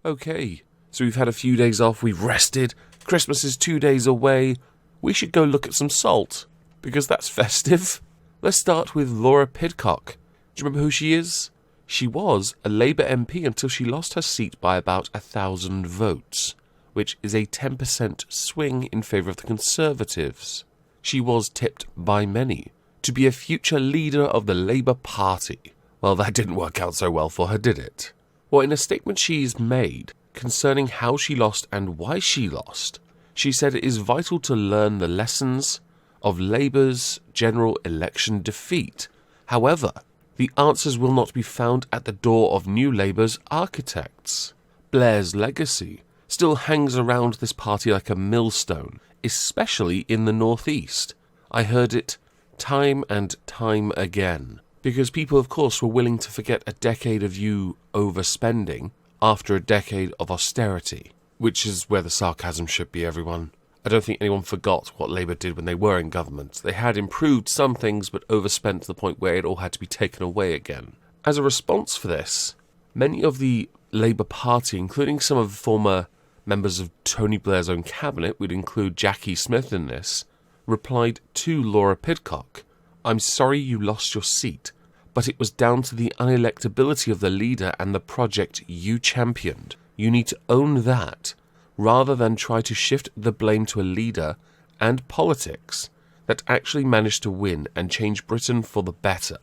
Okay, so we've had a few days off, we've rested, Christmas is 2 days away, we should go look at some salt, because that's festive. Let's start with Laura Pidcock. Do you remember who she is? She was a Labour MP until she lost her seat by about 1,000 votes, which is a 10% swing in favour of the Conservatives. She was tipped by many to be a future leader of the Labour Party. Well, that didn't work out so well for her, did it? Well, in a statement she's made concerning how she lost and why she lost, she said it is vital to learn the lessons of Labour's general election defeat. However, the answers will not be found at the door of New Labour's architects. Blair's legacy still hangs around this party like a millstone, especially in the northeast. I heard it time and time again. Because people, of course, were willing to forget a decade of you overspending after a decade of austerity, which is where the sarcasm should be, everyone. I don't think anyone forgot what Labour did when they were in government. They had improved some things, but overspent to the point where it all had to be taken away again. As a response for this, many of the Labour Party, including some of the former members of Tony Blair's own cabinet, would include Jackie Smith in this, replied to Laura Pidcock, "I'm sorry you lost your seat, but it was down to the unelectability of the leader and the project you championed. You need to own that, rather than try to shift the blame to a leader and politics that actually managed to win and change Britain for the better."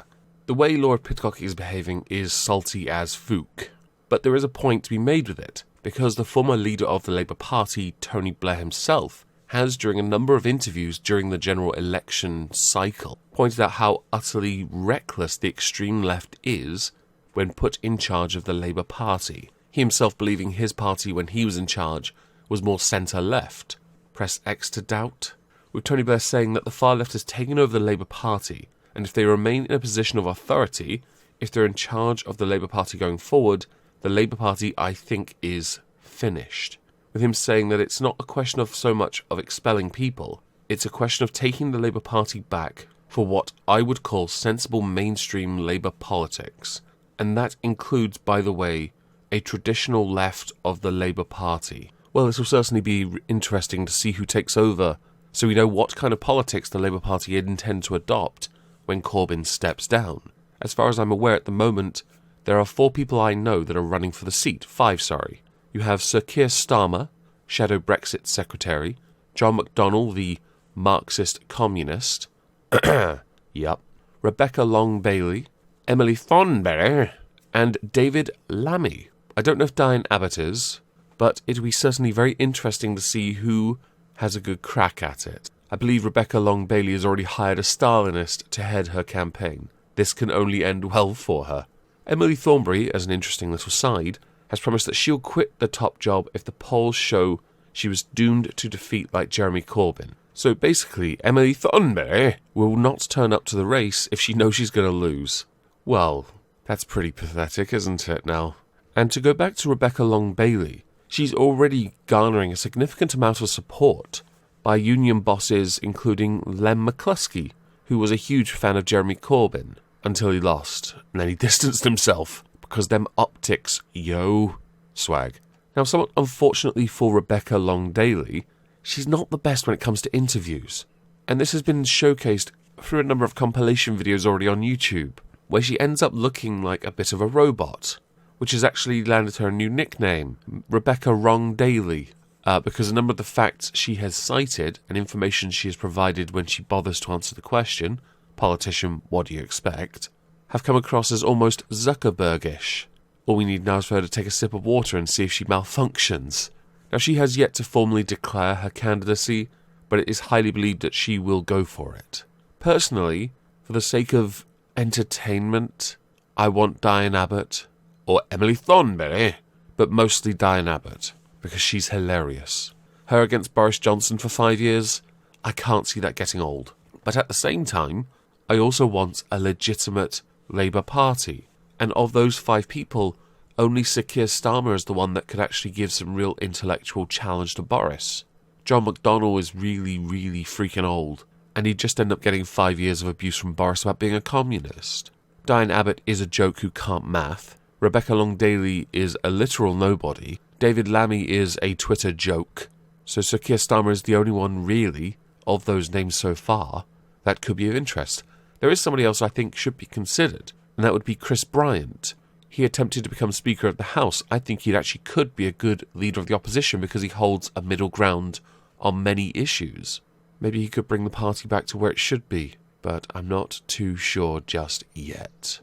The way Laura Pidcock is behaving is salty as fook, but there is a point to be made with it, because the former leader of the Labour Party, Tony Blair himself, has, during a number of interviews during the general election cycle, pointed out how utterly reckless the extreme left is when put in charge of the Labour Party. He himself believing his party, when he was in charge, was more centre-left. Press X to doubt. With Tony Blair saying that the far left has taken over the Labour Party, and if they remain in a position of authority, if they're in charge of the Labour Party going forward, the Labour Party, I think, is finished. With him saying that it's not a question of so much of expelling people, it's a question of taking the Labour Party back for what I would call sensible mainstream Labour politics. And that includes, by the way, a traditional left of the Labour Party. Well, this will certainly be interesting to see who takes over, so we know what kind of politics the Labour Party intend to adopt when Corbyn steps down. As far as I'm aware at the moment, there are 4 people I know that are running for the seat. 5, sorry. You have Sir Keir Starmer, Shadow Brexit Secretary, John McDonnell, the Marxist Communist, yep, Rebecca Long-Bailey, Emily Thornberry, and David Lammy. I don't know if Diane Abbott is, but it will be certainly very interesting to see who has a good crack at it. I believe Rebecca Long-Bailey has already hired a Stalinist to head her campaign. This can only end well for her. Emily Thornberry, as an interesting little side, has promised that she'll quit the top job if the polls show she was doomed to defeat like Jeremy Corbyn. So basically, Emily Thornberry will not turn up to the race if she knows she's going to lose. Well, that's pretty pathetic, isn't it now? And to go back to Rebecca Long-Bailey, she's already garnering a significant amount of support by union bosses including Lem McCluskey, who was a huge fan of Jeremy Corbyn until he lost, and then he distanced himself. Because them optics, yo, swag. Now, somewhat unfortunately for Rebecca Long-Bailey, she's not the best when it comes to interviews. And this has been showcased through a number of compilation videos already on YouTube, where she ends up looking like a bit of a robot, which has actually landed her a new nickname, Rebecca Wrong-Daily, because a number of the facts she has cited and information she has provided when she bothers to answer the question, "Politician, what do you expect?" have come across as almost Zuckerbergish. All we need now is for her to take a sip of water and see if she malfunctions. Now, she has yet to formally declare her candidacy, but it is highly believed that she will go for it. Personally, for the sake of entertainment, I want Diane Abbott or Emily Thornberry, but mostly Diane Abbott, because she's hilarious. Her against Boris Johnson for 5 years, I can't see that getting old. But at the same time, I also want a legitimate Labour Party, and of those 5 people, only Sir Keir Starmer is the one that could actually give some real intellectual challenge to Boris. John McDonnell is really, really freaking old, and he'd just end up getting 5 years of abuse from Boris about being a communist. Diane Abbott is a joke who can't math. Rebecca Long-Daly is a literal nobody. David Lammy is a Twitter joke. So Sir Keir Starmer is the only one, really, of those names so far, that could be of interest. There is somebody else I think should be considered, and that would be Chris Bryant. He attempted to become Speaker of the House. I think he actually could be a good leader of the opposition because he holds a middle ground on many issues. Maybe he could bring the party back to where it should be, but I'm not too sure just yet.